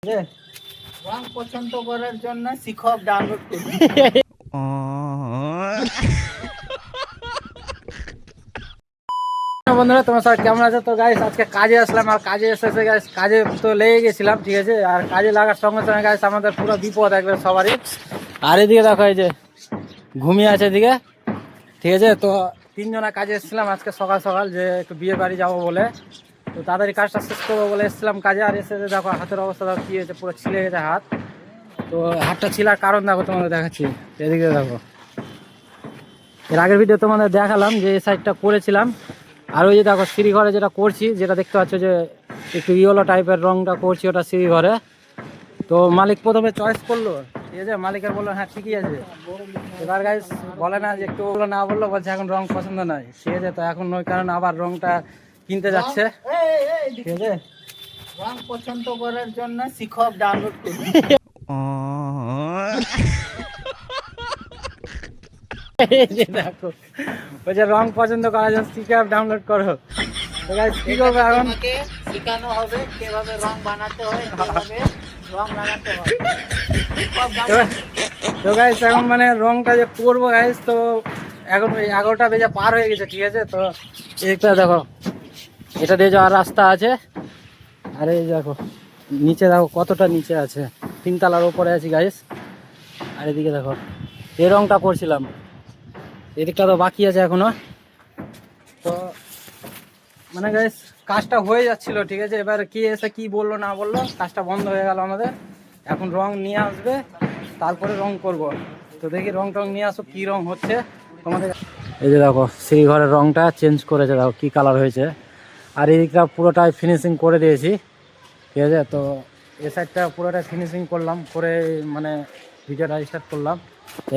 রং পছন্দ করার জন্য শিক্ষক ডাউনলোড করুন। বন্ধুরা তোমার স্যার কেমন আছে? তো গাইস আজকে কাজে আসলাম, আর কাজে এসেছে গাইস, কাজে তো লেগে গেছিলাম, ঠিক আছে। আর কাজে লাগার সঙ্গে সঙ্গে গাইস আমাদের পুরো বিপদ একবার সবারই। আর এদিকে দেখো এই যে ঘুমিয়ে আছে এদিকে, ঠিক আছে। তো তিনজনা কাজে এসেছিলাম আজকে সকাল সকাল, যে একটু বিয়ে বাড়ি যাবো বলে। তো তাড়াতাড়ি কাজটা শেষ করবো বলে এসেছিলাম কাজে। আর এসে দেখো হাতের অবস্থা দেখো কী হয়েছে, পুরো ছিলে গেছে হাত। তো হাতটা ছিলার কারণ দেখো তোমাদের দেখাচ্ছি, এদিকে দেখো। এর আগের ভিডিও তোমাদের দেখালাম যে এই সাইডটা করেছিলাম। আর ওই যে দেখো সিঁড়ি ঘরে যেটা করছি, যেটা দেখতে পাচ্ছ যে একটু ইয়েলো টাইপের রংটা করছি, ওটা সিঁড়ি ঘরে। তো মালিক প্রথমে চয়েস করলো, ঠিক আছে। মালিকের বললো হ্যাঁ ঠিকই আছে। এবার গাইস বলে না যে একটু বললো, না বললো, বলছে এখন রং পছন্দ নয়, ঠিক আছে। তো এখন ওই কারণে আবার রংটা কিনতে যাচ্ছে, ঠিক আছে। রং পছন্দ করার জন্য শিক্ষক ডাউনলোড করুন। দেখো ওই যে রং পছন্দ করার জন্য শিক্ষক ডাউনলোড করো। তো গাইস কি করবে এখন, শেখানো হবে কিভাবে রং বানাতে হয়, কিভাবে রং লাগাতে হয়। তো গাইস এখন মানে রংটা যে করবো গাইস, তো এখন ওই 11টা বেজে পার হয়ে গেছে, ঠিক আছে। তো এটা দেখো, এটা দিয়ে যাওয়ার রাস্তা আছে। আর এই দেখো নিচে দেখো কতটা নিচে আছে, 3 তলার উপরে আছি গাইস। আর এদিকে দেখো এই রংটা করছিলাম, এদিকটা তো বাকি আছে এখনো। তো মানে গাইস কাজটা হয়ে যাচ্ছিল, ঠিক আছে। এবার কি এসে কি বললো না বললো, কাজটা বন্ধ হয়ে গেল আমাদের। এখন রং নিয়ে আসবে, তারপরে রং করব। তো দেখি রং টং নিয়ে আসো, কি রং হচ্ছে তোমাদের। এই যে দেখো সেই ঘরের রংটা চেঞ্জ করেছে, দেখো কি কালার হয়েছে। আর এই দিকটা পুরোটাই ফিনিশিং করে দিয়েছি, ঠিক আছে। তো এই সাইডটা পুরোটাই ফিনিশিং করলাম, করে মানে ভিডিওটা স্টার্ট করলাম।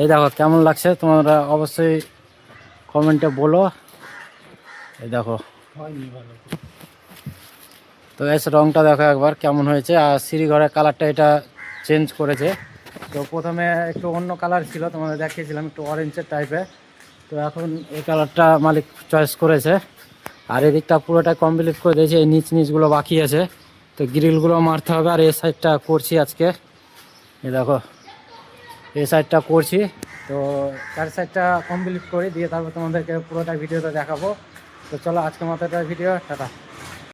এই দেখো কেমন লাগছে তোমরা অবশ্যই কমেন্টে বলো। এই দেখো তো এসে রংটা দেখো একবার কেমন হয়েছে। আর সিঁড়ি ঘরের কালারটা এটা চেঞ্জ করেছে। তো প্রথমে একটু অন্য কালার ছিল, তোমাদের দেখিয়েছিলাম একটু অরেঞ্জের টাইপের। তো এখন এই কালারটা মালিক চয়েস করেছে। আর এদিকটা পুরোটা কমপ্লিট করে দিয়েছে, এই নিচগুলো বাকি আছে। তো গ্রিলগুলো মারতে হবে। আর এই সাইডটা করছি আজকে, এই দেখো এই সাইডটা করছি। তো চার সাইডটা কমপ্লিট করে দিয়ে তারপর তোমাদেরকে পুরোটা ভিডিওটা দেখাবো। তো চলো আজকের মতো একটা ভিডিও, টাটা।